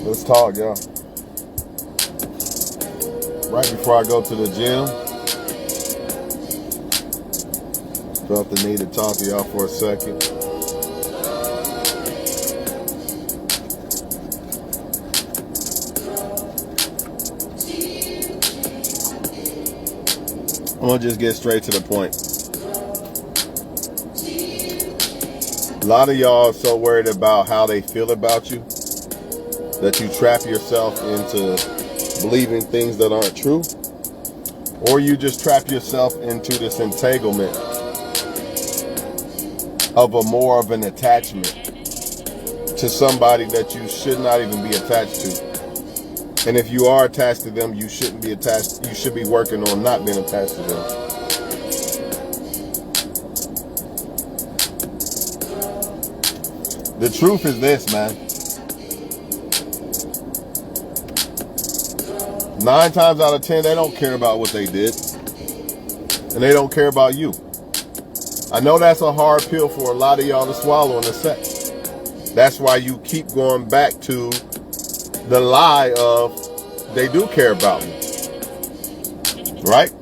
Let's talk, y'all. Right before I go to the gym, felt the need to talk to y'all for a second. I'm gonna just get straight to the point. A lot of y'all are so worried about how they feel about you that you trap yourself into believing things that aren't true, or you just trap yourself into this entanglement of more of an attachment to somebody that you should not even be attached to. And if you are attached to them, you shouldn't be attached. You should be working on not being attached to them. The truth is this, man. 9 times out of 10, they don't care about what they did. And they don't care about you. I know that's a hard pill for a lot of y'all to swallow in a sec. That's why you keep going back to the lie of they do care about me. Right?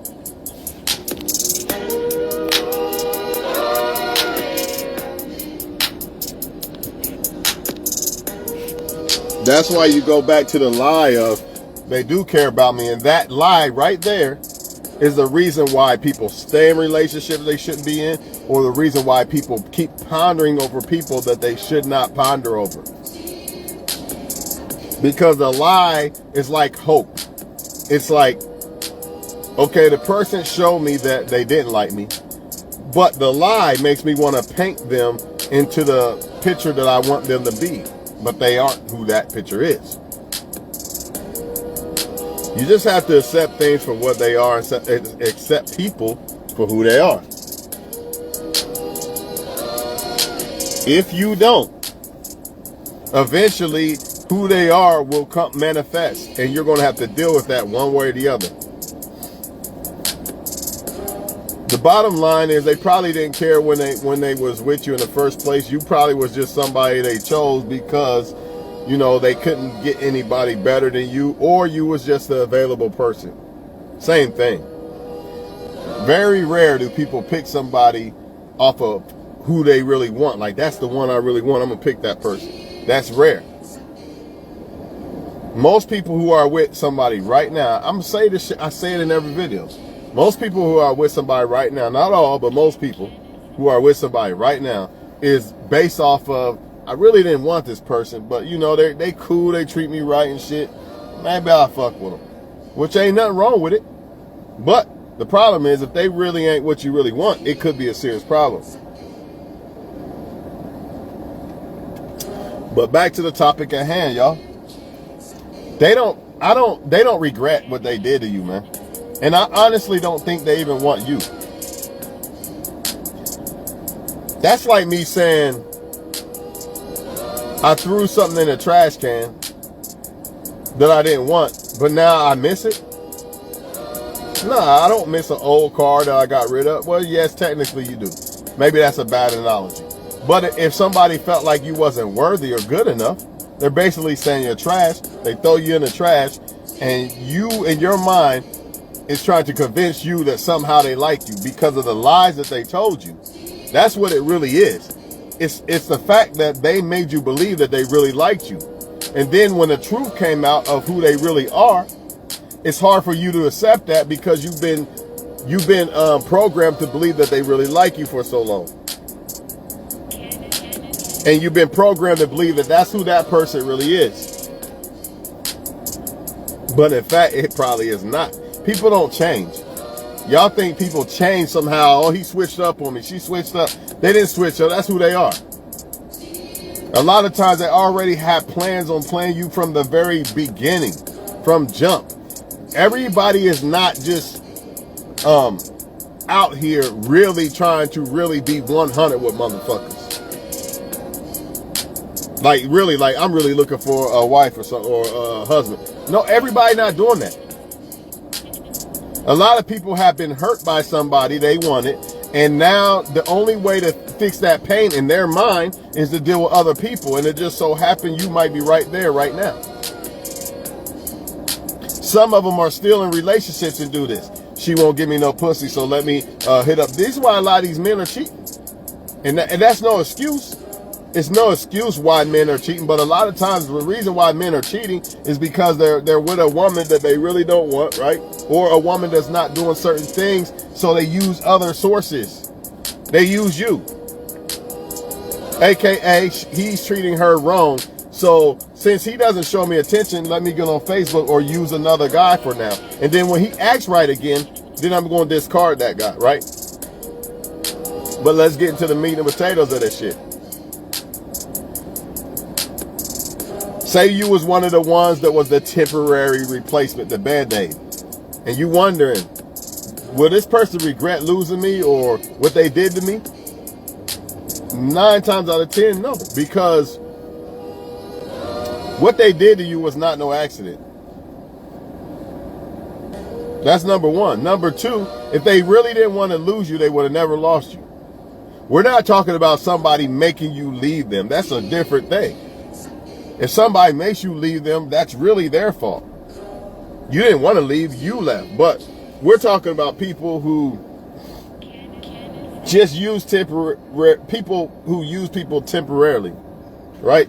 That's why you go back to the lie of they do care about me. And that lie right there is the reason why people stay in relationships they shouldn't be in, or the reason why people keep pondering over people that they should not ponder over. Because the lie is like hope. It's like, okay, the person showed me that they didn't like me, but the lie makes me want to paint them into the picture that I want them to be, but they aren't who that picture is. You just have to accept things for what they are and accept people for who they are. If you don't, eventually who they are will come manifest, and you're going to have to deal with that one way or the other. The bottom line is they probably didn't care when they was with you in the first place. You probably was just somebody they chose because, you know, they couldn't get anybody better than you, or you was just the available person. Same thing. Very rare do people pick somebody off of who they really want. Like, that's the one I really want, I'm gonna pick that person. That's rare. Most people who are with somebody right now, I'm gonna say this shit, I say it in every video. Most people who are with somebody right now, not all, but most people who are with somebody right now is based off of, I really didn't want this person, but you know, they cool, they treat me right and shit. Maybe I'll fuck with them. Which ain't nothing wrong with it. But the problem is, if they really ain't what you really want, it could be a serious problem. But back to the topic at hand, y'all. They don't regret what they did to you, man. And I honestly don't think they even want you. That's like me saying, I threw something in a trash can that I didn't want, but now I miss it. Nah, I don't miss an old car that I got rid of. Well, yes, technically you do. Maybe that's a bad analogy. But if somebody felt like you wasn't worthy or good enough, they're basically saying you're trash. They throw you in the trash, and you, in your mind, is trying to convince you that somehow they like you because of the lies that they told you. That's what it really is. It's the fact that they made you believe that they really liked you. And then when the truth came out of who they really are, it's hard for you to accept that because you've been programmed to believe that they really like you for so long. And you've been programmed to believe that that's who that person really is. But in fact, it probably is not. People don't change. Y'all think people change somehow. Oh, he switched up on me. She switched up. They didn't switch up. That's who they are. A lot of times they already have plans on playing you from the very beginning, from jump. Everybody is not just out here really trying to really be 100 with motherfuckers. Like, really, like, I'm really looking for a wife or something, or a husband. No, everybody not doing that. A lot of people have been hurt by somebody they wanted, and now the only way to fix that pain in their mind is to deal with other people, and it just so happened you might be right there right now. Some of them are still in relationships and do this. She won't give me no pussy, so let me hit up. This is why a lot of these men are cheating. And that's no excuse. It's no excuse why men are cheating, but a lot of times the reason why men are cheating is because they're with a woman that they really don't want, right? Or a woman that's not doing certain things, so they use other sources. They use you. AKA, he's treating her wrong. So since he doesn't show me attention, let me get on Facebook or use another guy for now. And then when he acts right again, then I'm going to discard that guy, right? But let's get into the meat and potatoes of this shit. Say you was one of the ones that was the temporary replacement, the Band-Aid. And you wondering, will this person regret losing me or what they did to me? 9 times out of 10, no. Because what they did to you was not no accident. That's number one. Number two, if they really didn't want to lose you, they would have never lost you. We're not talking about somebody making you leave them. That's a different thing. If somebody makes you leave them, that's really their fault. You didn't want to leave, you left. But we're talking about people who just use people who use people temporarily, right?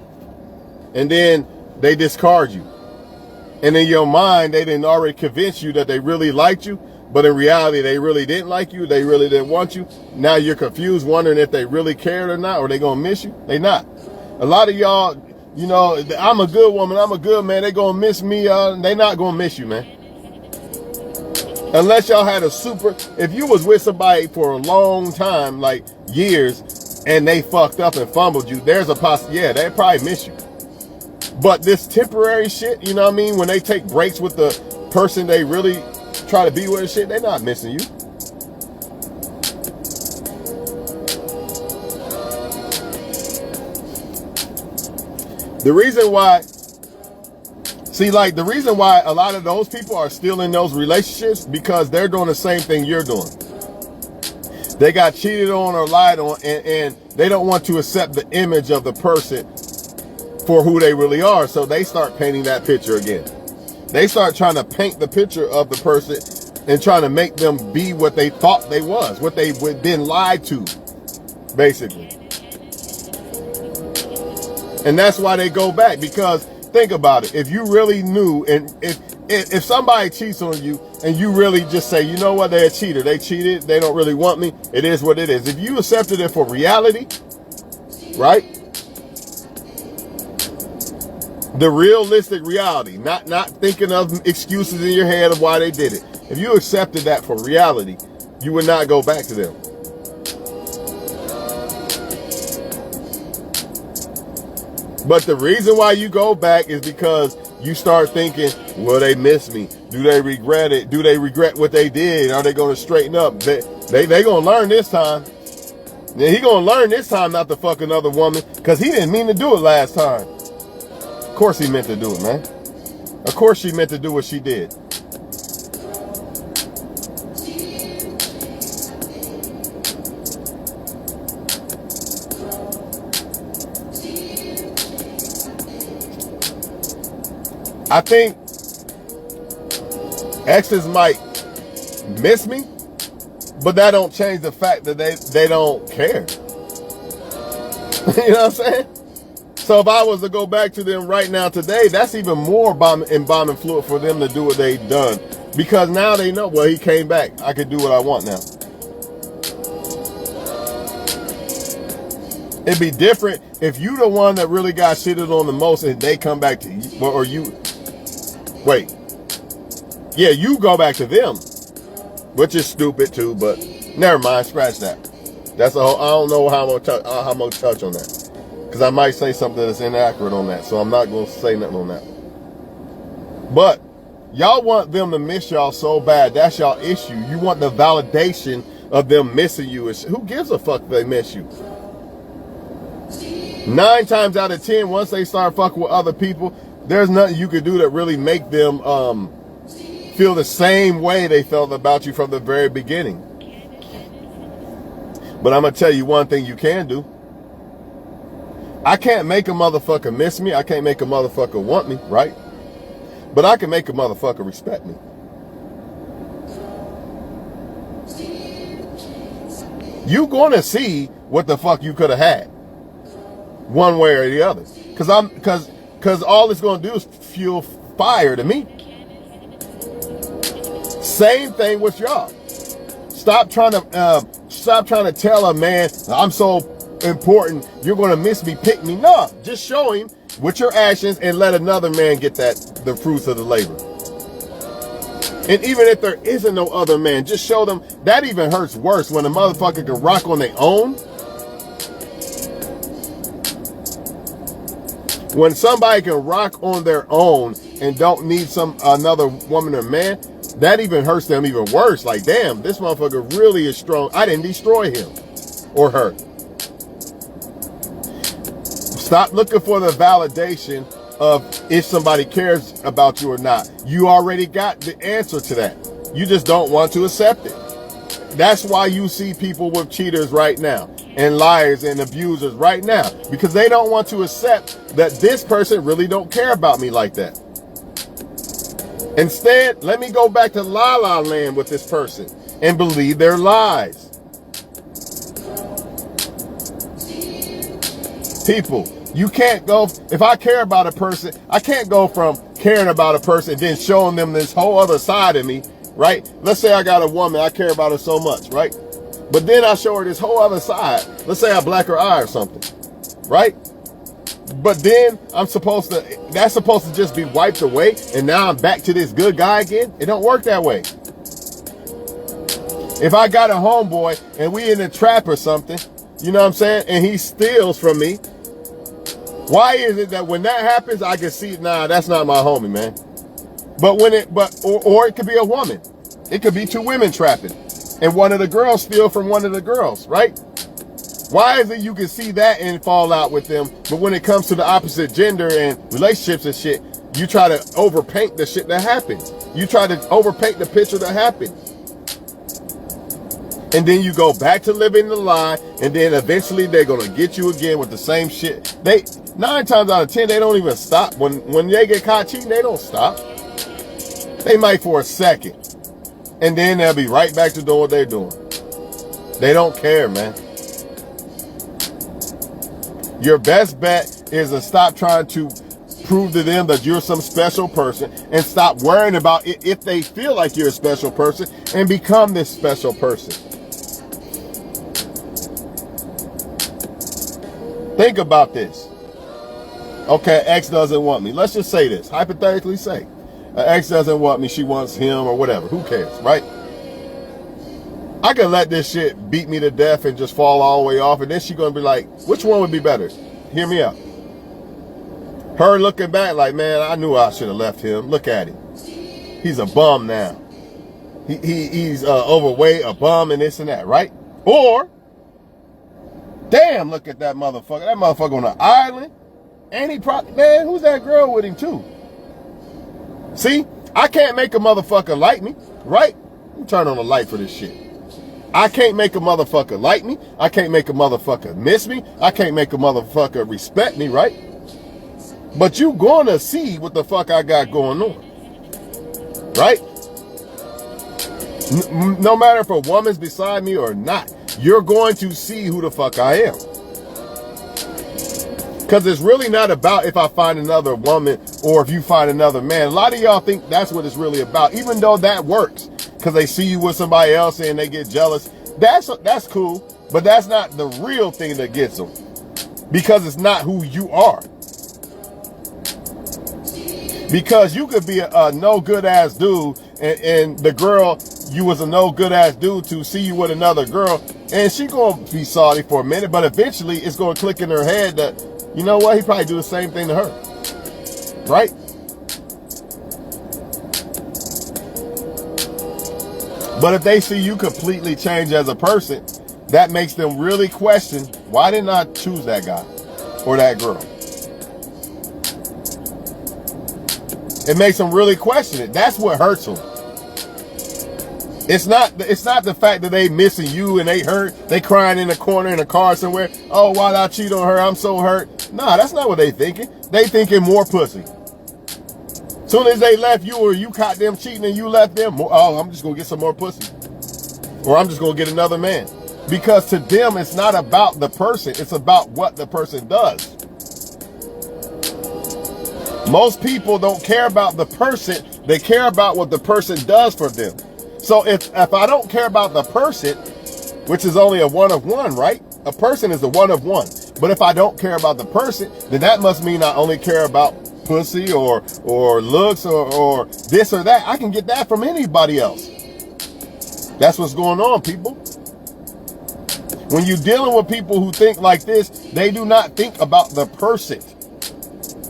And then they discard you. And in your mind, they didn't already convince you that they really liked you, but in reality, they really didn't like you. They really didn't want you. Now you're confused, wondering if they really cared or not, or they gonna miss you. They not. A lot of y'all, you know, I'm a good woman, I'm a good man, they gonna miss me, they not gonna miss you, man. Unless y'all had a super, if you was with somebody for a long time, like years, and they fucked up and fumbled you, there's a possibility, yeah, they probably miss you. But this temporary shit, you know what I mean? When they take breaks with the person they really try to be with and shit, they're not missing you. The reason why, see, like, the reason why a lot of those people are still in those relationships, because they're doing the same thing you're doing. They got cheated on or lied on, and they don't want to accept the image of the person for who they really are. So they start painting that picture again. They start trying to paint the picture of the person and trying to make them be what they thought they was, what they've been lied to, basically. And that's why they go back, because think about it. If you really knew, and if somebody cheats on you and you really just say, you know what, they're a cheater, they cheated, they don't really want me, it is what it is. If you accepted it for reality, right? The realistic reality, not thinking of excuses in your head of why they did it. If you accepted that for reality, you would not go back to them. But the reason why you go back is because you start thinking, will they miss me? Do they regret it? Do they regret what they did? Are they going to straighten up? They going to learn this time. Yeah, he going to learn this time not to fuck another woman, because he didn't mean to do it last time. Of course he meant to do it, man. Of course she meant to do what she did. I think exes might miss me, but that don't change the fact that they don't care. You know what I'm saying? So if I was to go back to them right now today, that's even more embalming fluid for them to do what they've done. Because now they know, well, he came back. I can do what I want now. It'd be different if you the one that really got shitted on the most and they come back to you, or you, wait. Yeah, you go back to them, which is stupid too, but never mind, scratch that. That's a whole, I don't know how I'm gonna touch on that. Because I might say something that's inaccurate on that. So I'm not going to say nothing on that. But y'all want them to miss y'all so bad. That's y'all issue. You want the validation of them missing you. Who gives a fuck if they miss you? 9 times out of 10, once they start fucking with other people, there's nothing you can do that really make them feel the same way they felt about you from the very beginning. But I'm going to tell you one thing you can do. I can't make a motherfucker miss me. I can't make a motherfucker want me, right? But I can make a motherfucker respect me. You gonna see what the fuck you could have had, one way or the other. Cause all it's gonna do is fuel fire to me. Same thing with y'all. Stop trying to tell a man I'm so important, you're gonna miss me, pick me. No, just show him with your actions and let another man get the fruits of the labor. And even if there isn't no other man, just show them. That even hurts worse when a motherfucker can rock on their own. When somebody can rock on their own and don't need another woman or man, that even hurts them even worse. Like, damn, this motherfucker really is strong. I didn't destroy him or her. Stop looking for the validation of if somebody cares about you or not. You already got the answer to that. You just don't want to accept it. That's why you see people with cheaters right now and liars and abusers right now, because they don't want to accept that this person really don't care about me like that. Instead, let me go back to La La Land with this person and believe their lies. People, you can't go, if I care about a person, I can't go from caring about a person and then showing them this whole other side of me, right? Let's say I got a woman, I care about her so much, right? But then I show her this whole other side. Let's say I black her eye or something, right? But then that's supposed to just be wiped away, and now I'm back to this good guy again? It don't work that way. If I got a homeboy and we in a trap or something, you know what I'm saying, and he steals from me, why is it that when that happens, I can see, nah, that's not my homie, man. But or it could be a woman. It could be two women trapping, and one of the girls steal from one of the girls, right? Why is it you can see that and fall out with them, but when it comes to the opposite gender and relationships and shit, you try to overpaint the shit that happens. You try to overpaint the picture that happened. And then you go back to living the lie, and then eventually they're gonna get you again with the same shit. 9 times out of 10, they don't even stop. When they get caught cheating, they don't stop. They might for a second, and then they'll be right back to doing what they're doing. They don't care, man. Your best bet is to stop trying to prove to them that you're some special person, and stop worrying about it if they feel like you're a special person, and become this special person. Think about this. Okay, X doesn't want me. Let's just say this. Hypothetically say, X doesn't want me, she wants him or whatever. Who cares, right? I can let this shit beat me to death and just fall all the way off, and then she's gonna be like, which one would be better? Hear me out. Her looking back like, man, I knew I should have left him. Look at him. He's a bum now. He's overweight, a bum, and this and that, right? Or, damn, look at that motherfucker. That motherfucker on an island. And man, who's that girl with him too? See, I can't make a motherfucker like me, right? Let me turn on the light for this shit. I can't make a motherfucker like me. I can't make a motherfucker miss me. I can't make a motherfucker respect me, right? But you gonna see what the fuck I got going on, right? No matter if a woman's beside me or not, you're going to see who the fuck I am. Because it's really not about if I find another woman or if you find another man. A lot of y'all think that's what it's really about, even though that works. Because they see you with somebody else and they get jealous. That's cool, but that's not the real thing that gets them. Because it's not who you are. Because you could be a no good ass dude, and the girl you was a no good ass dude to see you with another girl, and she gonna be sorry for a minute, but eventually it's gonna click in her head that, you know what, he probably do the same thing to her, right? But if they see you completely change as a person, that makes them really question, why didn't I choose that guy or that girl? It makes them really question it. That's what hurts them. It's not the fact that they missing you and they hurt, they crying in the corner in a car somewhere. Oh, why did I cheat on her? I'm so hurt. Nah, that's not what they thinking. They thinking more pussy. Soon as they left you or you caught them cheating and you left them, oh, I'm just going to get some more pussy. Or I'm just going to get another man. Because to them, it's not about the person. It's about what the person does. Most people don't care about the person. They care about what the person does for them. So if I don't care about the person, which is only a one of one, right? A person is a one of one. But if I don't care about the person, then that must mean I only care about pussy or looks or this or that. I can get that from anybody else. That's what's going on, people. When you're dealing with people who think like this, they do not think about the person.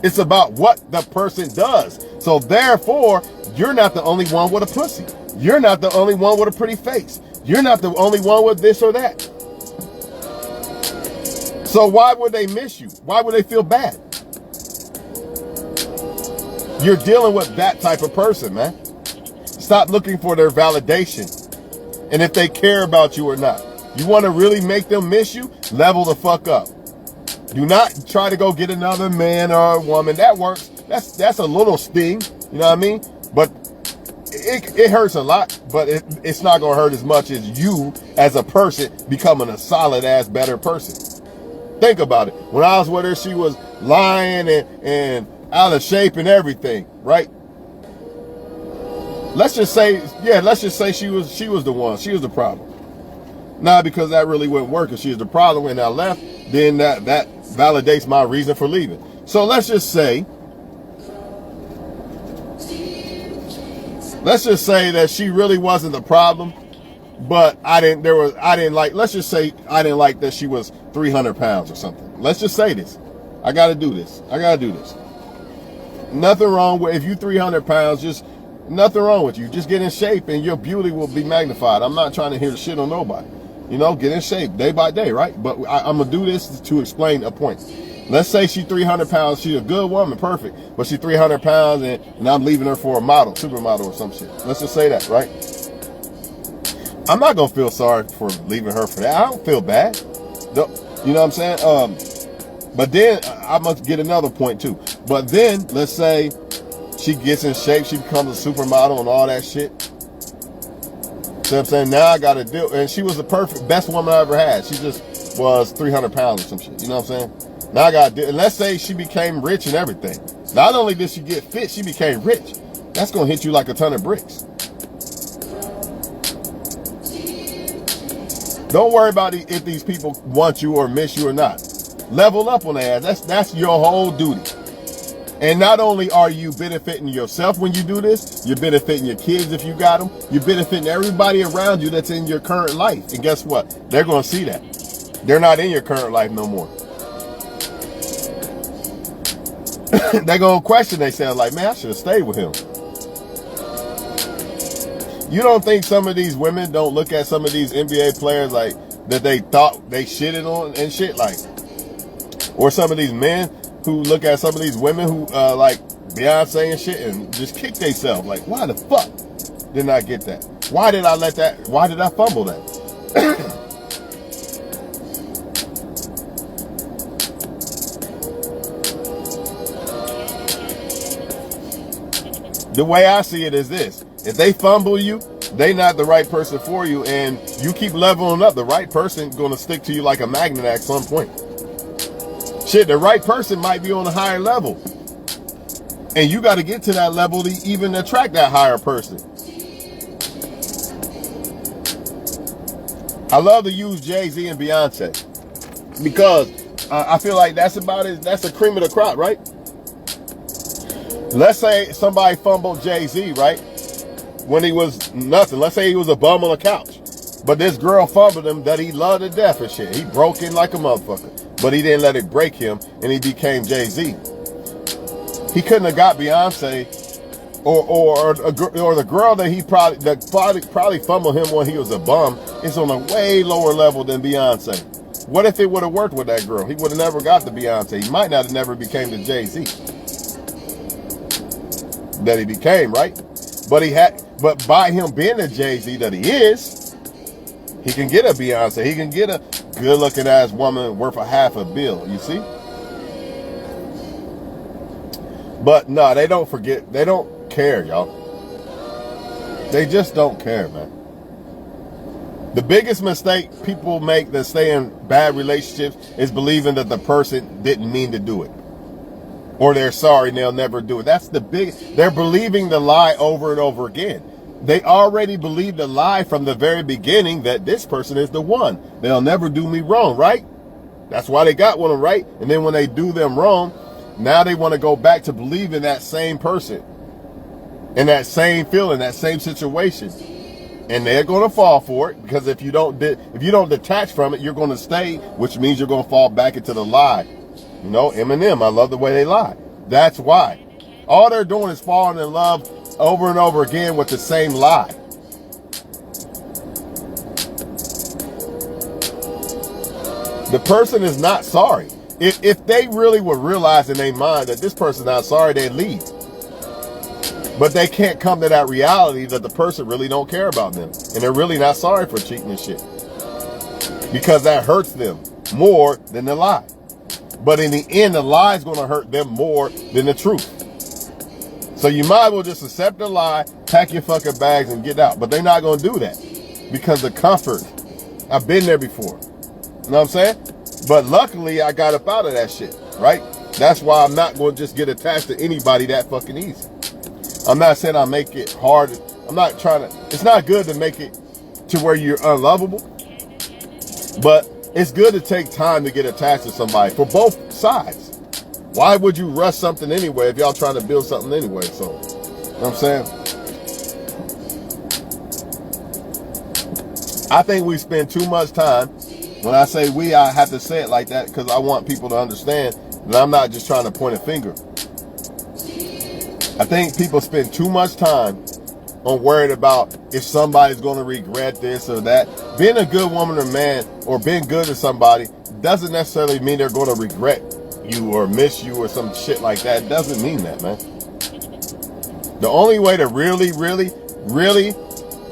It's about what the person does. So therefore, you're not the only one with a pussy. You're not the only one with a pretty face. You're not the only one with this or that. So why would they miss you? Why would they feel bad? You're dealing with that type of person, man. Stop looking for their validation and if they care about you or not. You want to really make them miss you? Level the fuck up. Do not try to go get another man or a woman. That works. That's a little sting. You know what I mean? But it hurts a lot, but it's not going to hurt as much as you as a person becoming a solid ass better person. Think about it. When I was with her, she was lying and out of shape and everything, right? Let's just say she was the one. She was the problem. Now, because that really wouldn't work, if she was the problem and I left, then that validates my reason for leaving. So let's just say that she really wasn't the problem, but let's just say I didn't like that she was 300 pounds or something. Let's just say this. I got to do this. Nothing wrong with, if you 300 pounds, just nothing wrong with you. Just get in shape and your beauty will be magnified. I'm not trying to hear the shit on nobody. You know, get in shape day by day, right? But I'm going to do this to explain a point. Let's say she's 300 pounds. She's a good woman, perfect. But she's 300 pounds and I'm leaving her for a model, supermodel or some shit. Let's just say that, right? I'm not going to feel sorry for leaving her for that. I don't feel bad. You know what I'm saying? But then I must get another point too. But then let's say she gets in shape. She becomes a supermodel and all that shit. See what I'm saying? Now I got to deal. And she was the best woman I ever had. She just was 300 pounds or some shit. You know what I'm saying? Now I got to deal. And let's say she became rich and everything. Not only did she get fit, she became rich. That's going to hit you like a ton of bricks. Don't worry about if these people want you or miss you or not. Level up on their ass. That's your whole duty. And not only are you benefiting yourself when you do this, you're benefiting your kids if you got them. You're benefiting everybody around you that's in your current life. And guess what? They're going to see that. They're not in your current life no more. They're going to question themselves like, man, I should have stayed with him. You don't think some of these women don't look at some of these NBA players like that they thought they shitted on and shit like? Or some of these men who look at some of these women who like Beyonce and shit and just kick themselves like, why the fuck didn't I get that? Why did I fumble that? The way I see it is this. If they fumble you, they not the right person for you, and you keep leveling up, the right person gonna stick to you like a magnet at some point. Shit, the right person might be on a higher level. And you got to get to that level to even attract that higher person. I love to use Jay-Z and Beyonce because I feel like that's a cream of the crop, right? Let's say somebody fumbled Jay-Z, right? When he was nothing. Let's say he was a bum on the couch. But this girl fumbled him that he loved to death and shit. He broke in like a motherfucker. But he didn't let it break him, and he became Jay-Z. He couldn't have got Beyonce or the girl that probably fumbled him when he was a bum is on a way lower level than Beyonce. What if it would have worked with that girl? He would have never got the Beyonce. He might not have never became the Jay-Z that he became, right? But by him being the Jay-Z that he is, he can get a Beyonce. He can get a good-looking ass woman worth $500 million, you see? But no, they don't forget. They don't care, y'all. They just don't care, man. The biggest mistake people make that stay in bad relationships is believing that the person didn't mean to do it. Or they're sorry and they'll never do it. They're believing the lie over and over again. They already believed the lie from the very beginning that this person is the one. They'll never do me wrong, right? That's why they got one right. And then when they do them wrong, now they want to go back to believing that same person. In that same feeling, that same situation. And they're going to fall for it, because if you don't detach from it, you're going to stay, which means you're going to fall back into the lie. You know, Eminem, I love the way they lie. That's why. All they're doing is falling in love over and over again with the same lie. The person is not sorry. If they really would realize in their mind that this person's not sorry, they'd leave. But they can't come to that reality that the person really don't care about them. And they're really not sorry for cheating and shit. Because that hurts them more than the lie. But in the end, the lie is going to hurt them more than the truth. So you might as well just accept the lie, pack your fucking bags and get out. But they're not going to do that. Because the comfort. I've been there before. You know what I'm saying? But luckily, I got up out of that shit. Right? That's why I'm not going to just get attached to anybody that fucking easy. I'm not saying I make it hard. I'm not trying to. It's not good to make it to where you're unlovable. But it's good to take time to get attached to somebody for both sides. Why would you rush something anyway if y'all trying to build something anyway? So, you know what I'm saying? I think we spend too much time. When I say we, I have to say it like that because I want people to understand that I'm not just trying to point a finger. I think people spend too much time on worried about if somebody's going to regret this or that. Being a good woman or man or being good to somebody doesn't necessarily mean they're going to regret you or miss you or some shit like that. It doesn't mean that, man. The only way to really, really, really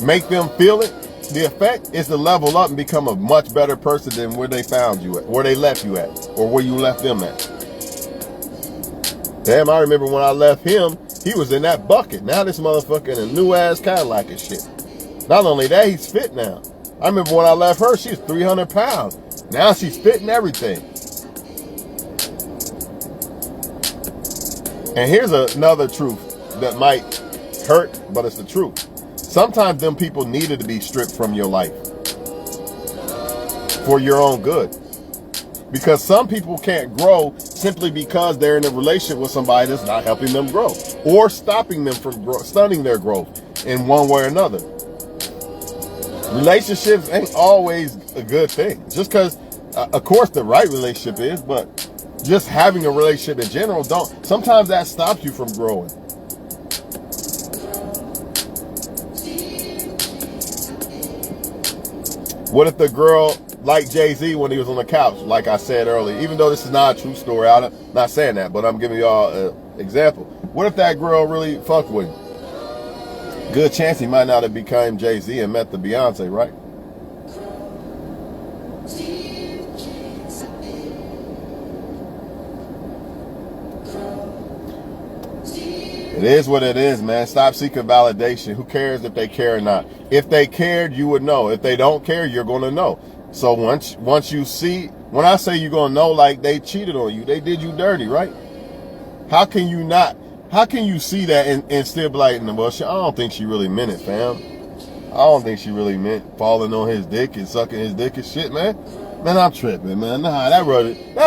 make them feel it, the effect, is to level up and become a much better person than where they found you at, where they left you at, or where you left them at. Damn, I remember when I left him, he was in that bucket. Now this motherfucker in a new ass Cadillac and shit. Not only that, he's fit now. I remember when I left her, she was 300 pounds. Now she's fit and everything. And here's another truth that might hurt, but it's the truth. Sometimes them people needed to be stripped from your life for your own good. Because some people can't grow simply because they're in a relationship with somebody that's not helping them grow or stopping them from stunning their growth in one way or another. Relationships ain't always a good thing. Just because, of course, the right relationship is, but just having a relationship in general sometimes that stops you from growing. What if the girl like Jay-Z when he was on the couch, like I said earlier, even though this is not a true story, I'm not saying that, but I'm giving y'all an example. What if that girl really fucked with him? Good chance he might not have become Jay-Z and met the Beyonce, right? It is what it is, man. Stop seeking validation. Who cares if they care or not? If they cared, you would know. If they don't care, you're going to know. So once you see, when I say you're going to know, like they cheated on you, they did you dirty, right? How can you see that and still be like, well, I don't think she really meant it, fam. I don't think she really meant falling on his dick and sucking his dick and shit, man. Man, I'm tripping, man. Nah, that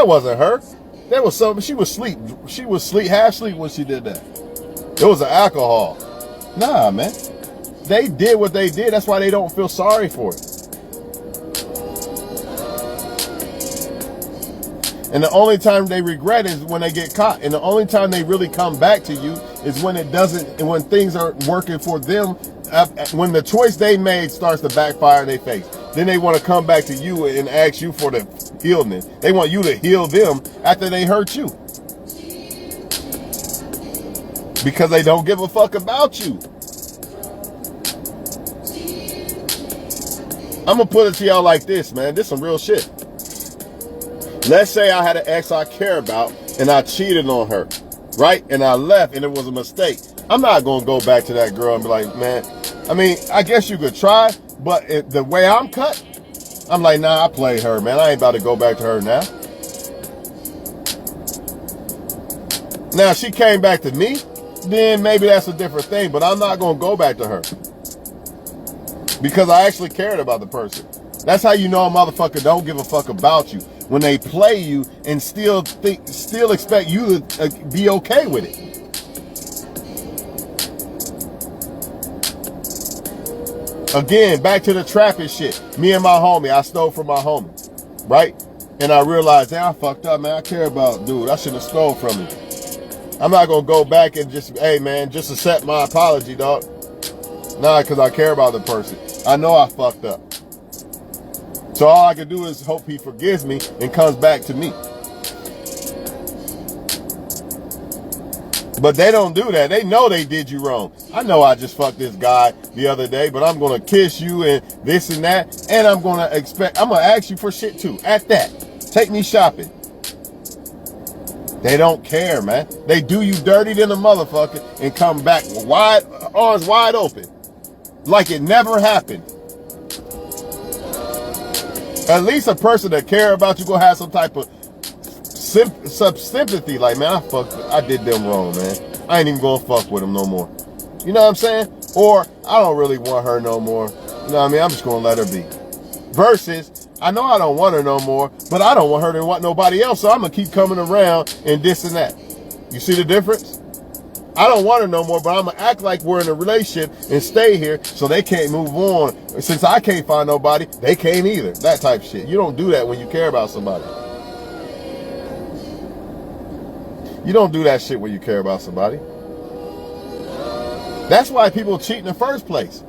wasn't her. That was something. She was asleep. She was half asleep when she did that. It was an alcohol. Nah, man. They did what they did. That's why they don't feel sorry for it. And the only time they regret is when they get caught. And the only time they really come back to you is when when things aren't working for them, when the choice they made starts to backfire in their face. Then they want to come back to you and ask you for the healing. They want you to heal them after they hurt you. Because they don't give a fuck about you. I'm going to put it to y'all like this, man. This is some real shit. Let's say I had an ex I care about and I cheated on her. right? And I left and it was a mistake. I'm not going to go back to that girl and be like, man, I mean, I guess you could try, but the way I'm cut, I'm like, nah, I played her, man. I ain't about to go back to her now. Now, if she came back to me, then maybe that's a different thing, but I'm not going to go back to her because I actually cared about the person. That's how you know a motherfucker don't give a fuck about you, when they play you and still expect you to be okay with it. Again, back to the trapping shit. Me and my homie, I stole from my homie, right? And I realized, damn, I fucked up, man. I care about dude. I shouldn't have stole from him. I'm not gonna go back and just, hey man, just accept my apology, dog. Nah, because I care about the person. I know I fucked up. So all I can do is hope he forgives me and comes back to me. But they don't do that. They know they did you wrong. I know I just fucked this guy the other day, but I'm going to kiss you and this and that. And I'm going to ask you for shit too. At that. Take me shopping. They don't care, man. They do you dirty than a motherfucker and come back arms wide open. Like it never happened. At least a person that care about you gonna have some type of sympathy. Like, man, I did them wrong, man. I ain't even gonna fuck with them no more. You know what I'm saying? Or I don't really want her no more. You know what I mean? I'm just gonna let her be. Versus, I know I don't want her no more, but I don't want her to want nobody else, so I'm gonna keep coming around and this and that. You see the difference? I don't want her no more, but I'm gonna act like we're in a relationship and stay here so they can't move on. Since I can't find nobody, they can't either. That type of shit. You don't do that when you care about somebody. You don't do that shit when you care about somebody. That's why people cheat in the first place.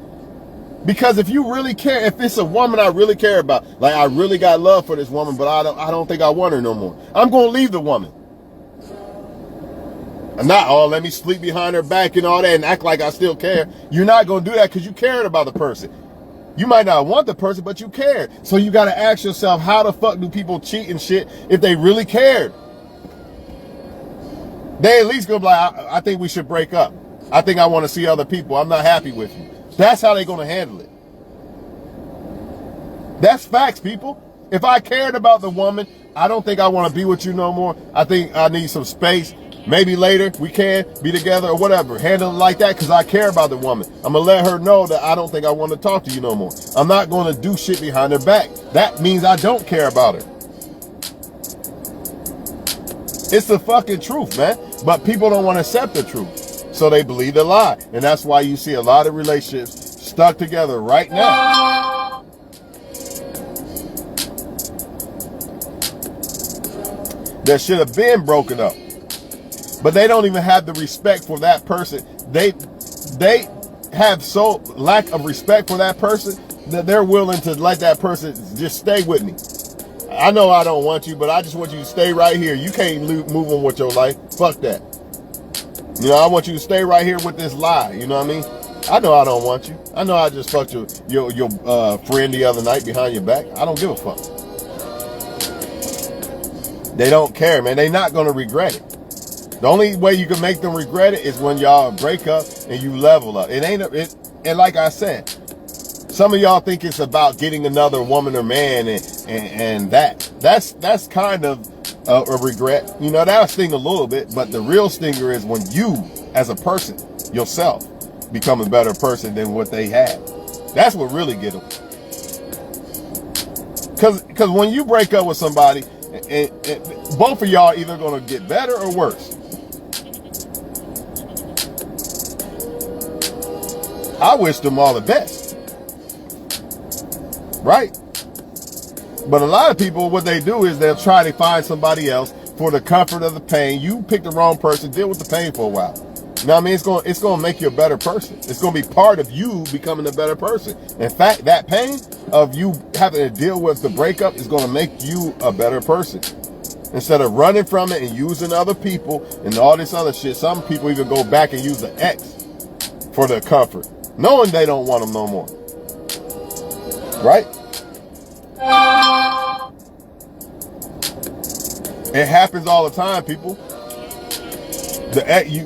Because if you really care, if it's a woman I really care about, like I really got love for this woman, but I don't think I want her no more, I'm gonna leave the woman. I'm not, let me sleep behind her back and all that and act like I still care. You're not going to do that because you cared about the person. You might not want the person, but you cared. So you got to ask yourself, how the fuck do people cheat and shit if they really cared? They at least go like, I think we should break up. I think I want to see other people. I'm not happy with you. That's how they're going to handle it. That's facts, people. If I cared about the woman, I don't think I want to be with you no more. I think I need some space. Maybe later we can be together or whatever. Handle it like that because I care about the woman. I'm going to let her know that I don't think I want to talk to you no more. I'm not going to do shit behind her back. That means I don't care about her. It's the fucking truth, man. But people don't want to accept the truth. So they believe the lie. And that's why you see a lot of relationships stuck together right now. That should have been broken up. But they don't even have the respect for that person. They have so lack of respect for that person that they're willing to let that person just stay with me. I know I don't want you, but I just want you to stay right here. You can't move on with your life. Fuck that. You know, I want you to stay right here with this lie. You know what I mean? I know I don't want you. I know I just fucked your friend the other night behind your back. I don't give a fuck. They don't care, man. They're not going to regret it. The only way you can make them regret it is when y'all break up and you level up. And like I said, some of y'all think it's about getting another woman or man and that's kind of a regret. You know, that'll sting a little bit, but the real stinger is when you, as a person, yourself, become a better person than what they had. That's what really get them. Because when you break up with somebody, and both of y'all are either going to get better or worse. I wish them all the best. Right? But a lot of people, what they do is they'll try to find somebody else for the comfort of the pain. You pick the wrong person, deal with the pain for a while. You know what I mean? It's going to make you a better person. It's going to be part of you becoming a better person. In fact, that pain of you having to deal with the breakup is going to make you a better person. Instead of running from it and using other people and all this other shit, some people even go back and use the ex for their comfort, knowing they don't want them no more. Right? It happens all the time, people.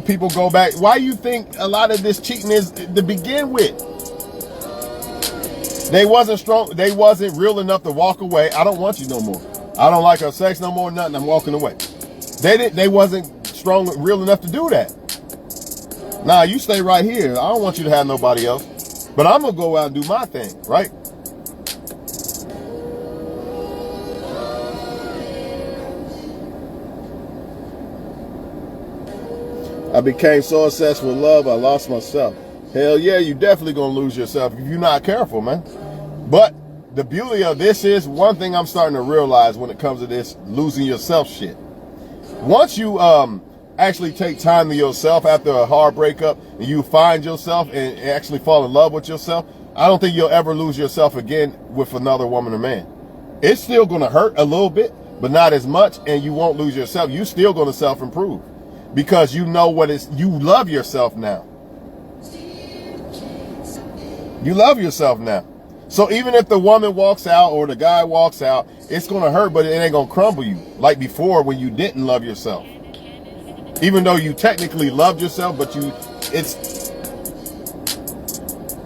People go back. Why you think a lot of this cheating is to begin with? They wasn't strong. They wasn't real enough to walk away. I don't want you no more. I don't like our sex no more. Nothing. I'm walking away. They wasn't strong, real enough to do that. Nah, you stay right here. I don't want you to have nobody else. But I'm gonna go out and do my thing, right? I became so obsessed with love, I lost myself. Hell yeah, you definitely gonna lose yourself if you're not careful, man. But the beauty of this is, one thing I'm starting to realize when it comes to this losing yourself shit. Once you actually take time to yourself after a hard breakup and you find yourself and actually fall in love with yourself, I don't think you'll ever lose yourself again with another woman or man. It's still gonna hurt a little bit, but not as much, and you won't lose yourself. You're still gonna self-improve. Because you know you love yourself now. You love yourself now. So even if the woman walks out or the guy walks out, it's going to hurt, but it ain't going to crumble you like before when you didn't love yourself. Even though you technically loved yourself, but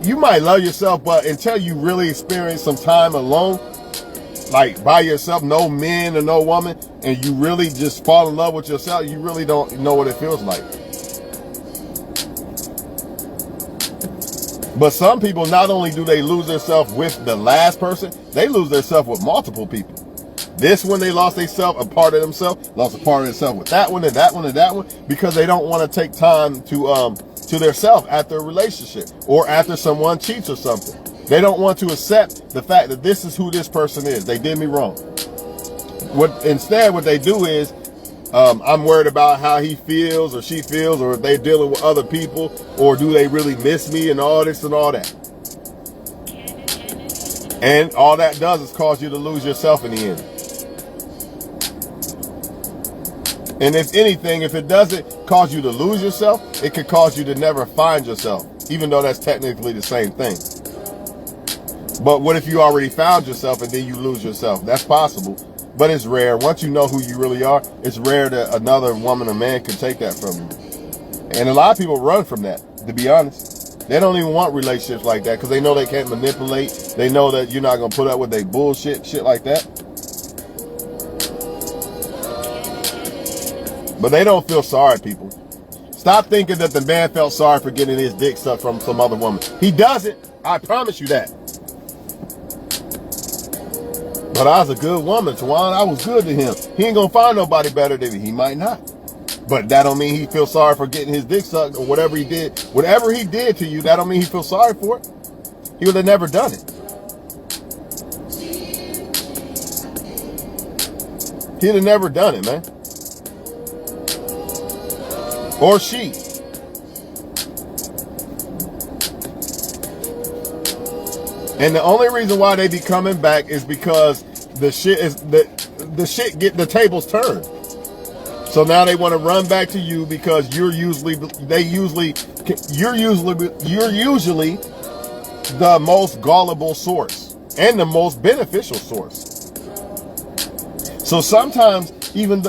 you might love yourself, but until you really experience some time alone, like by yourself, no men or no woman, and you really just fall in love with yourself, you really don't know what it feels like. But some people, not only do they lose themselves with the last person, they lose themselves with multiple people. This one, they lost themselves, a part of themselves, lost a part of themselves with that one and that one and that one, because they don't want to take time to their self after a relationship or after someone cheats or something. They don't want to accept the fact that this is who this person is. They did me wrong. Instead, what they do is, I'm worried about how he feels or she feels, or if they're dealing with other people, or do they really miss me, and all this and all that. And all that does is cause you to lose yourself in the end. And if anything, if it doesn't cause you to lose yourself, it could cause you to never find yourself, even though that's technically the same thing. But what if you already found yourself and then you lose yourself? That's possible, but it's rare. Once you know who you really are, it's rare that another woman or man can take that from you. And a lot of people run from that, to be honest. They don't even want relationships like that because they know they can't manipulate. They know that you're not going to put up with their bullshit, shit like that. But they don't feel sorry, people. Stop thinking that the man felt sorry for getting his dick sucked from some other woman. He doesn't. I promise you that. But I was a good woman, Tawan. I was good to him. He ain't gonna find nobody better than me. He might not. But that don't mean he feels sorry for getting his dick sucked or whatever he did. Whatever he did to you, that don't mean he feels sorry for it. He would have never done it. He'd have never done it, man. Or she. And the only reason why they be coming back is because the tables turned. So now they want to run back to you because you're usually the most gullible source and the most beneficial source. So sometimes even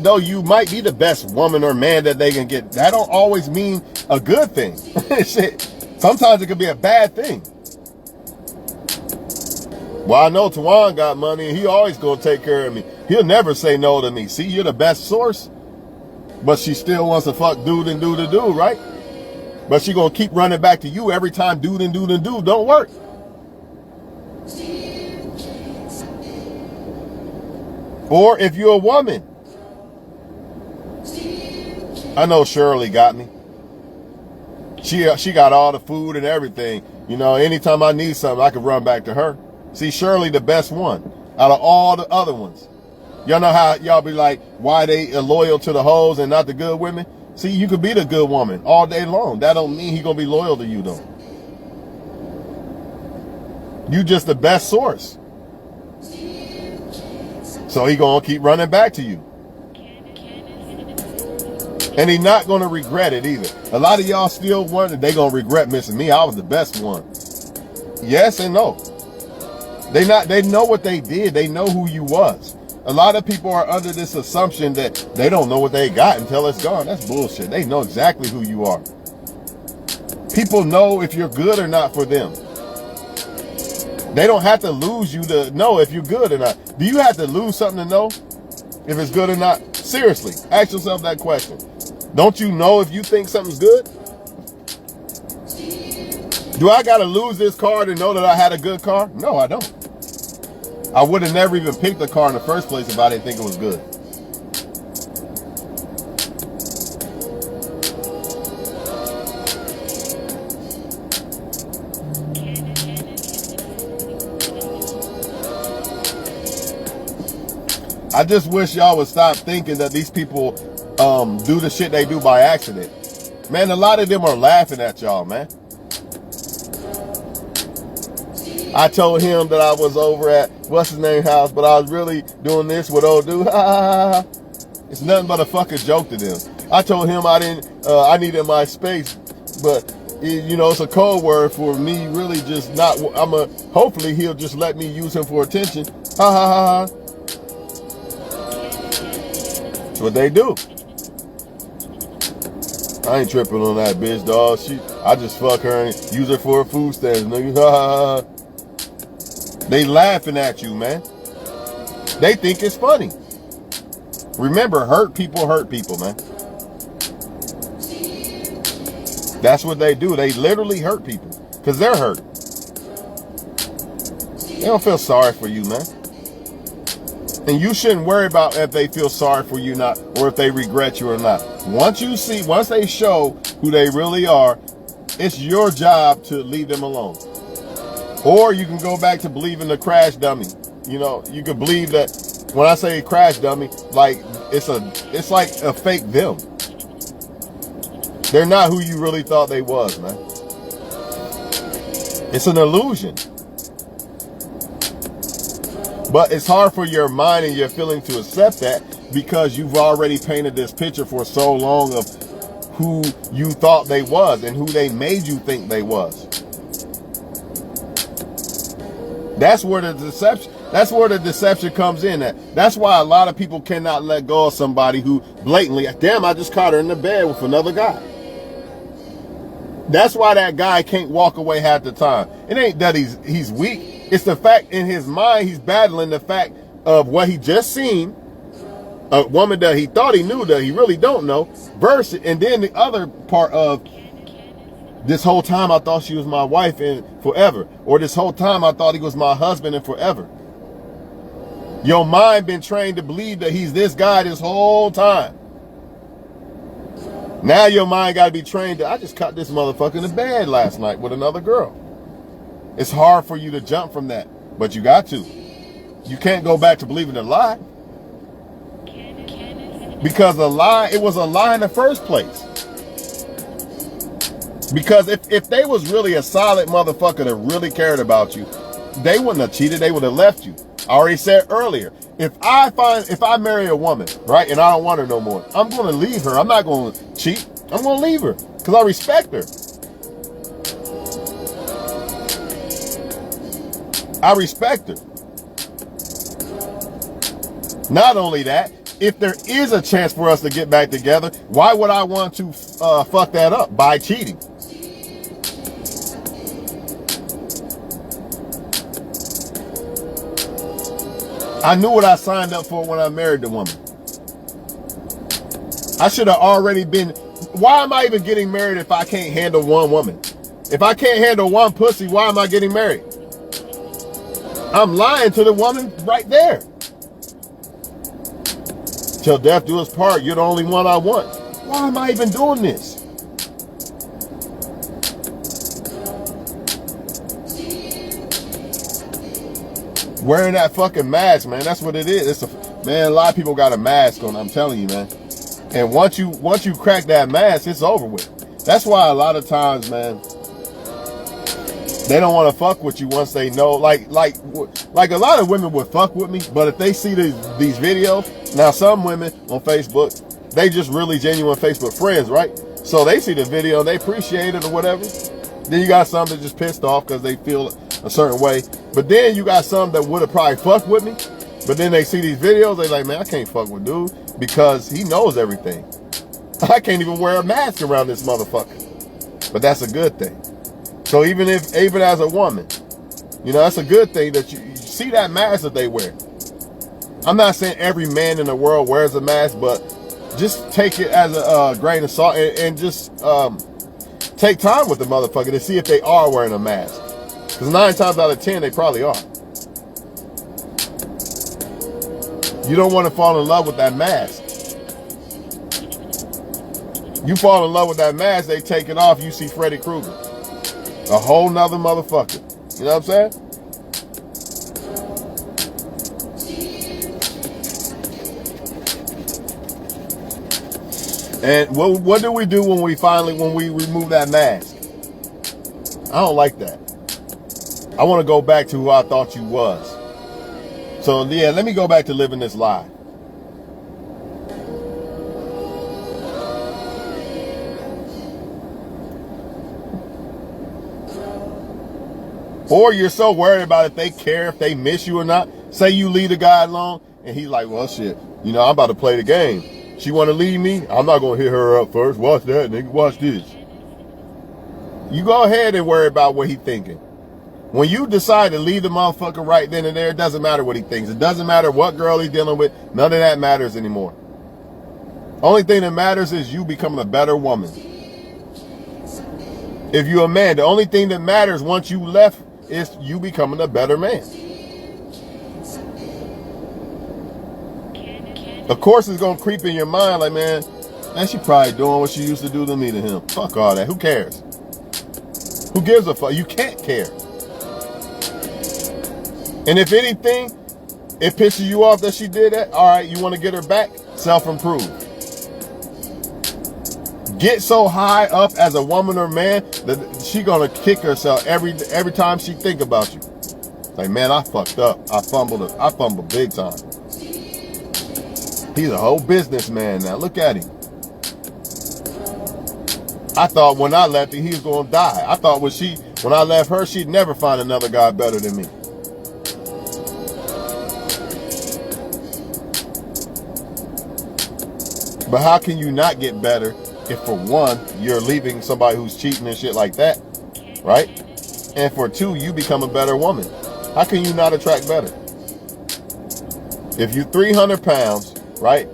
though you might be the best woman or man that they can get, that don't always mean a good thing. Shit. Sometimes it could be a bad thing. Well, I know Tawan got money and he always gonna take care of me. He'll never say no to me. See, you're the best source, but she still wants to fuck dude and do the dude, right? But she gonna keep running back to you every time dude and dude and dude don't work. Or if you're a woman, I know Shirley got me. She got all the food and everything. You know, anytime I need something, I can run back to her. See, Shirley the best one out of all the other ones. Y'all know how y'all be like, why they are loyal to the hoes and not the good women? See, you could be the good woman all day long. That don't mean he gonna be loyal to you though. You just the best source. So he gonna keep running back to you. And he not gonna regret it either. A lot of y'all still wonder they gonna regret missing me. I was the best one. Yes and no. They know what they did. They know who you was. A lot of people are under this assumption that they don't know what they got until it's gone. That's bullshit. They know exactly who you are. People know if you're good or not for them. They don't have to lose you to know if you're good or not. Do you have to lose something to know if it's good or not? Seriously, ask yourself that question. Don't you know if you think something's good? Do I got to lose this car to know that I had a good car? No, I don't. I would have never even picked the car in the first place if I didn't think it was good. I just wish y'all would stop thinking that these people do the shit they do by accident. Man, a lot of them are laughing at y'all, man. I told him that I was over at what's his name house, but I was really doing this with old dude. It's nothing but a fucking joke to them. I told him I needed my space, but it's a code word for me really just not. Hopefully he'll just let me use him for attention. Ha ha ha ha. That's what they do. I ain't tripping on that bitch, dog. I just fuck her and use her for a food stand, nigga. Ha ha ha. They laughing at you, man. They think it's funny. Remember, hurt people, man. That's what they do. They literally hurt people because they're hurt. They don't feel sorry for you, man. And you shouldn't worry about if they feel sorry for you or not, or if they regret you or not. Once they show who they really are, it's your job to leave them alone. Or you can go back to believing the crash dummy. You can believe that when I say crash dummy, like it's like a fake them. They're not who you really thought they was, man. It's an illusion. But it's hard for your mind and your feeling to accept that because you've already painted this picture for so long of who you thought they was and who they made you think they was. That's where the deception comes in at. That's why a lot of people cannot let go of somebody who blatantly, damn, I just caught her in the bed with another guy. That's why that guy can't walk away half the time. It ain't that he's weak. It's the fact in his mind he's battling the fact of what he just seen, a woman that he thought he knew that he really don't know, versus, and then the other part of this whole time I thought she was my wife and forever, or this whole time I thought he was my husband and forever. Your mind been trained to believe that he's this guy this whole time. Now your mind got to be trained to, I just caught this motherfucker in the bed last night with another girl. It's hard for you to jump from that, but you got to. You can't go back to believing a lie. Because it was a lie in the first place. Because if they was really a solid motherfucker that really cared about you, they wouldn't have cheated, they would have left you. I already said earlier, if I marry a woman, right, and I don't want her no more, I'm going to leave her. I'm not going to cheat. I'm going to leave her because I respect her. I respect her. Not only that, if there is a chance for us to get back together, why would I want to fuck that up by cheating? I knew what I signed up for when I married the woman. I should have already been. Why am I even getting married if I can't handle one woman? If I can't handle one pussy, why am I getting married? I'm lying to the woman right there. Till death do us part, you're the only one I want. Why am I even doing this? Wearing that fucking mask, man. That's what it is. Man, a lot of people got a mask on, I'm telling you, man. And once you crack that mask, it's over with. That's why a lot of times, man, they don't want to fuck with you once they know. Like a lot of women would fuck with me, but if they see these videos, now some women on Facebook, they just really genuine Facebook friends, right? So they see the video, they appreciate it or whatever. Then you got some that just pissed off because they feel a certain way. But then you got some that would have probably fucked with me, But then they see these videos, they like, man, I can't fuck with dude because he knows everything. I can't even wear a mask around this motherfucker. But that's a good thing. So even as a woman, you know, that's a good thing that you see that mask that they wear. I'm not saying every man in the world wears a mask, but just take it as a grain of salt and just take time with the motherfucker to see if they are wearing a mask. Because 9 times out of 10, they probably are. You don't want to fall in love with that mask. You fall in love with that mask, they take it off, you see Freddy Krueger. A whole nother motherfucker. You know what I'm saying? And what do we do when we remove that mask? I don't like that. I want to go back to who I thought you was. So yeah, let me go back to living this lie. Or you're so worried about if they care, if they miss you or not. Say you leave a guy alone and he's like, well, shit, you know, I'm about to play the game. She want to leave me? I'm not going to hit her up first. Watch that, nigga. Watch this. You go ahead and worry about what he thinking. When you decide to leave the motherfucker right then and there, it doesn't matter what he thinks. It doesn't matter what girl he's dealing with. None of that matters anymore. Only thing that matters is you becoming a better woman. If you're a man, the only thing that matters once you left is you becoming a better man. Of course, it's going to creep in your mind like, man, she probably doing what she used to do to me to him. Fuck all that. Who cares? Who gives a fuck? You can't care. And if anything, it pisses you off that she did that, all right, you want to get her back? Self-improve. Get so high up as a woman or man that she gonna kick herself every time she think about you. Like, man, I fucked up. I fumbled big time. He's a whole businessman now. Look at him. I thought when I left him, he was gonna die. I thought when I left her, she'd never find another guy better than me. But how can you not get better if, for one, you're leaving somebody who's cheating and shit like that, right? And for two, you become a better woman. How can you not attract better? If you're 300 pounds, right?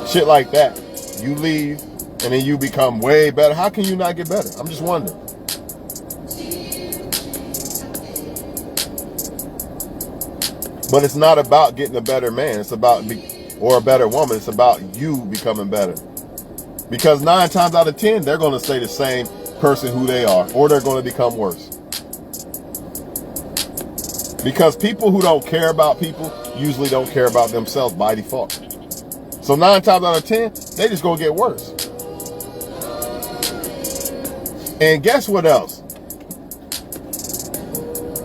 Shit like that, you leave and then you become way better. How can you not get better? I'm just wondering. But it's not about getting a better man. It's about or a better woman. It's about you becoming better. Because 9 times out of 10, they're going to stay the same person who they are, or they're going to become worse. Because people who don't care about people usually don't care about themselves by default. So 9 times out of 10, they just going to get worse. And guess what else?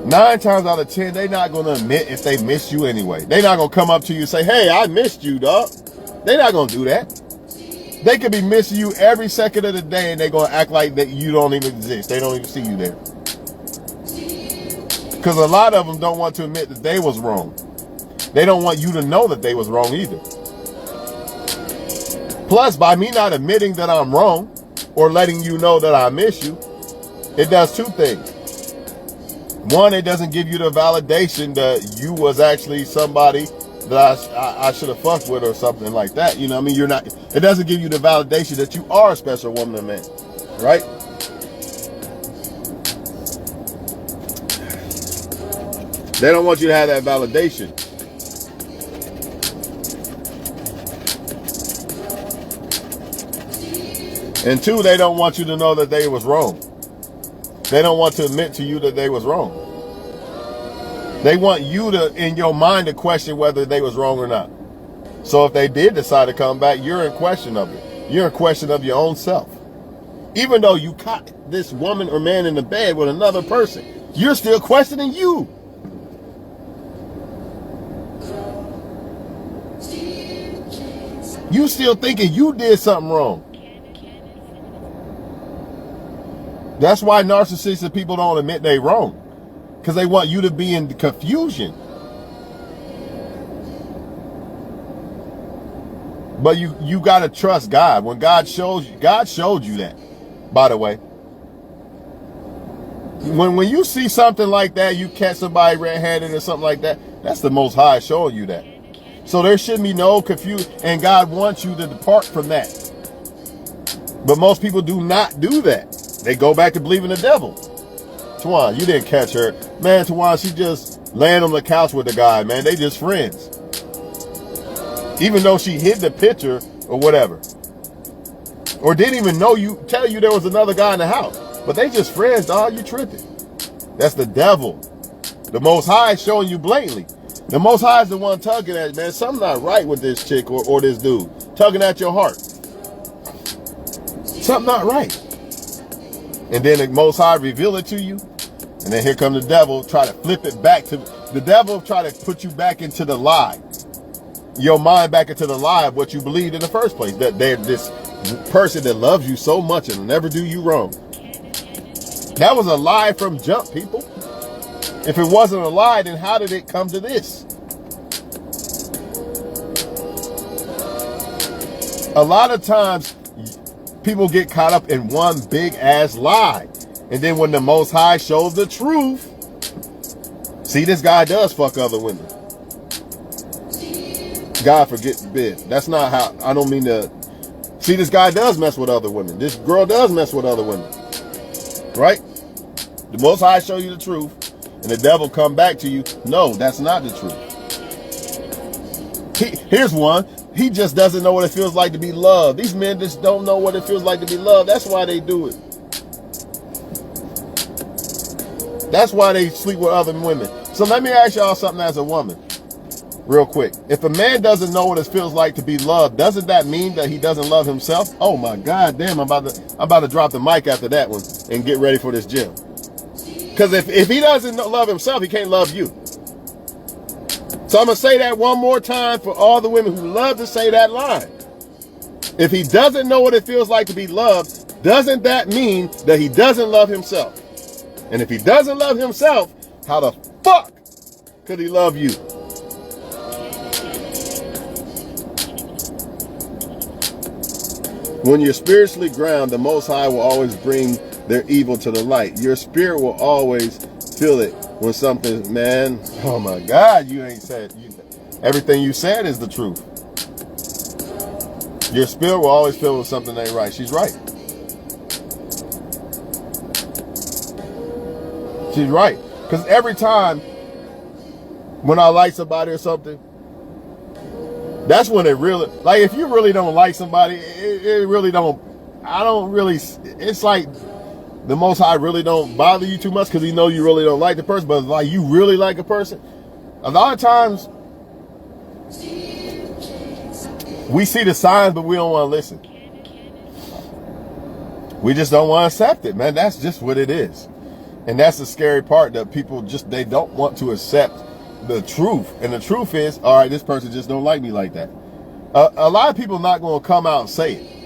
9 times out of 10, they're not going to admit if they miss you anyway. They're not going to come up to you and say, hey, I missed you, dog. They're not going to do that. They could be missing you every second of the day and they're going to act like that you don't even exist. They don't even see you there. Because a lot of them don't want to admit that they was wrong. They don't want you to know that they was wrong either. Plus, by me not admitting that I'm wrong or letting you know that I miss you, it does 2 things. One, it doesn't give you the validation that you was actually somebody that I should have fucked with or something like that. You know what I mean? It doesn't give you the validation that you are a special woman or man, right? They don't want you to have that validation. And 2, they don't want you to know that they was wrong. They don't want to admit to you that they was wrong. They want you to, in your mind, to question whether they was wrong or not. So if they did decide to come back, you're in question of it. You're in question of your own self. Even though you caught this woman or man in the bed with another person, you're still questioning you. You still thinking you did something wrong. That's why narcissistic people don't admit they wrong. Because they want you to be in confusion. But you got to trust God. When God showed you that, by the way. When you see something like that, you catch somebody red-handed or something like that, that's the Most High showing you that. So there shouldn't be no confusion, and God wants you to depart from that. But most people do not do that. They go back to believing the devil. Twan, you didn't catch her. Man, Twan, she just laying on the couch with the guy, man. They just friends. Even though she hid the picture or whatever. Or didn't even tell you there was another guy in the house. But they just friends, dog. You tripping. That's the devil. The Most High is showing you blatantly. The Most High is the one tugging at you, man. Something not right with this chick or this dude. Tugging at your heart. Something not right. And then the Most High reveal it to you. And then here comes the devil, try to flip it back to... The devil try to put you back into the lie. Your mind back into the lie of what you believed in the first place. That they're this person that loves you so much and will never do you wrong. That was a lie from jump, people. If it wasn't a lie, then how did it come to this? A lot of times, people get caught up in one big ass lie. And then when the Most High shows the truth, see, this guy does fuck other women. God forbid. That's not how, I don't mean to. See, this guy does mess with other women. This girl does mess with other women. Right? The Most High show you the truth, and the devil come back to you. No, that's not the truth. Here's one. He just doesn't know what it feels like to be loved. These men just don't know what it feels like to be loved. That's why they do it. That's why they sleep with other women. So let me ask y'all something as a woman, real quick. If a man doesn't know what it feels like to be loved, doesn't that mean that he doesn't love himself? Oh my God, damn! I'm about to drop the mic after that one and get ready for this gym. Because if he doesn't love himself, he can't love you. So I'm gonna say that one more time for all the women who love to say that line. If he doesn't know what it feels like to be loved, doesn't that mean that he doesn't love himself? And if he doesn't love himself, how the fuck could he love you? When you're spiritually grounded, the Most High will always bring their evil to the light. Your spirit will always feel it when something, man, oh my God, you ain't said, everything you said is the truth. Your spirit will always feel when something ain't right. She's right. She's right. Because every time when I like somebody or something, that's when it really, like if you really don't like somebody, it really don't, it's like the Most High really don't bother you too much because he know you really don't like the person. But like you really like a person, a lot of times we see the signs, but we don't want to listen. We just don't want to accept it, man. That's just what it is. And that's the scary part, that people just, they don't want to accept the truth. And the truth is, all right, this person just don't like me like that. A lot of people not going to come out and say it.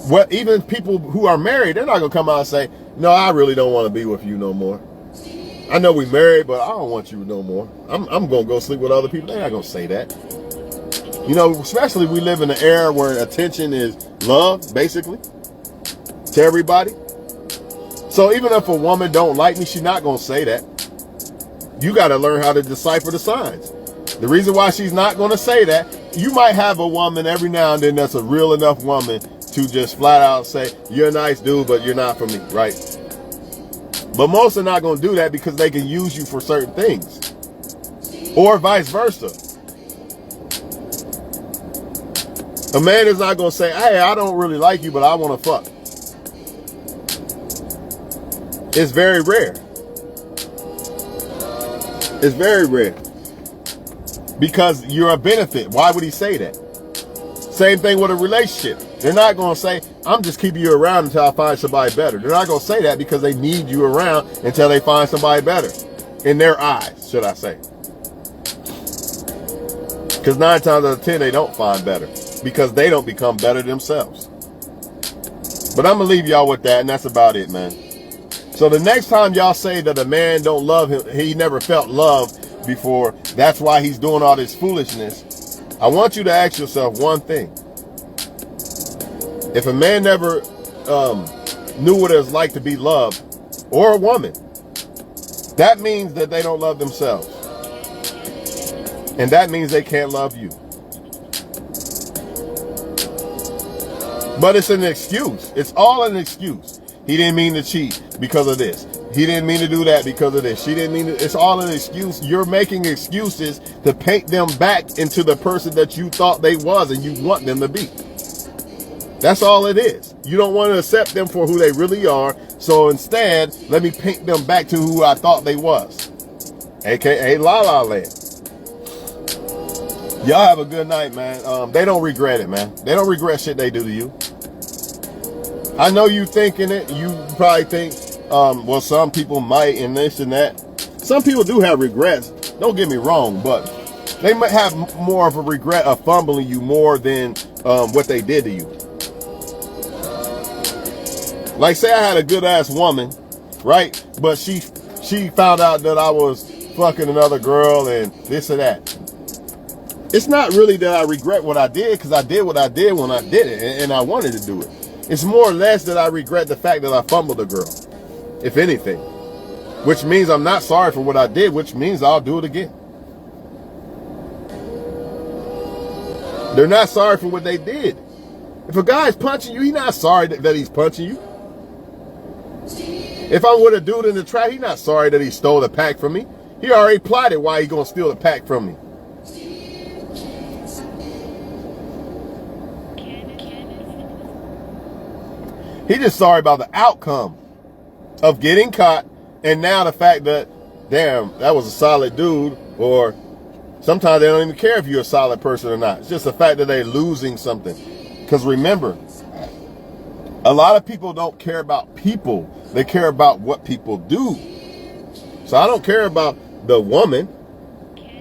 Well, even people who are married, they're not going to come out and say, no, I really don't want to be with you no more. I know we married, but I don't want you no more. I'm going to go sleep with other people. They're not going to say that. You know, especially we live in an era where attention is love, basically, to everybody. So even if a woman don't like me, she's not going to say that. You got to learn how to decipher the signs. The reason why she's not going to say that, you might have a woman every now and then that's a real enough woman to just flat out say, you're a nice dude, but you're not for me, right? But most are not going to do that because they can use you for certain things. Or vice versa. A man is not going to say, hey, I don't really like you, but I want to fuck. It's very rare. It's very rare. Because you're a benefit. Why would he say that? Same thing with a relationship. They're not going to say, I'm just keeping you around until I find somebody better. They're not going to say that because they need you around until they find somebody better. In their eyes, should I say. Because 9 times out of 10, they don't find better. Because they don't become better themselves. But I'm going to leave y'all with that, and that's about it, man. So the next time y'all say that a man don't love him, he never felt love before, that's why he's doing all this foolishness, I want you to ask yourself one thing. If a man never knew what it was like to be loved, or a woman, that means that they don't love themselves. And that means they can't love you. But it's an excuse. It's all an excuse. He didn't mean to cheat because of this. He didn't mean to do that because of this. She didn't mean to. It's all an excuse. You're making excuses to paint them back into the person that you thought they was and you want them to be. That's all it is. You don't want to accept them for who they really are. So instead, let me paint them back to who I thought they was. AKA La La Land. Y'all have a good night, man. They don't regret it, man. They don't regret shit they do to you. I know you thinking it. You probably think, well, some people might and this and that. Some people do have regrets. Don't get me wrong, but they might have more of a regret of fumbling you more than what they did to you. Like, say I had a good ass woman, right? But she found out that I was fucking another girl and this or that. It's not really that I regret what I did, because I did what I did when I did it, and I wanted to do it. It's more or less that I regret the fact that I fumbled a girl, if anything. Which means I'm not sorry for what I did, which means I'll do it again. They're not sorry for what they did. If a guy's punching you, he's not sorry that he's punching you. If I'm with a dude in the trap, he's not sorry that he stole the pack from me. He already plotted why he gonna steal the pack from me. He's just sorry about the outcome of getting caught, and now the fact that, damn, that was a solid dude, or sometimes they don't even care if you're a solid person or not. It's just the fact that they're losing something. Because remember, a lot of people don't care about people. They care about what people do. So I don't care about the woman.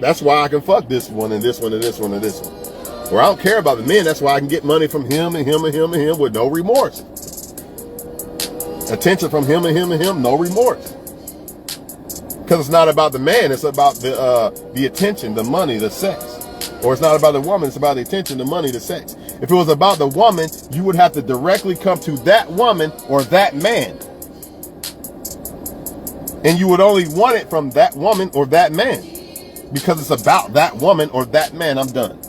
That's why I can fuck this one and this one and this one and this one. Or I don't care about the men. That's why I can get money from him and him and him and him with no remorse. Attention from him and him and him, no remorse. Because it's not about the man, it's about the attention, the money, the sex. Or it's not about the woman, it's about the attention, the money, the sex. If it was about the woman, you would have to directly come to that woman or that man. And you would only want it from that woman or that man. Because it's about that woman or that man. I'm done.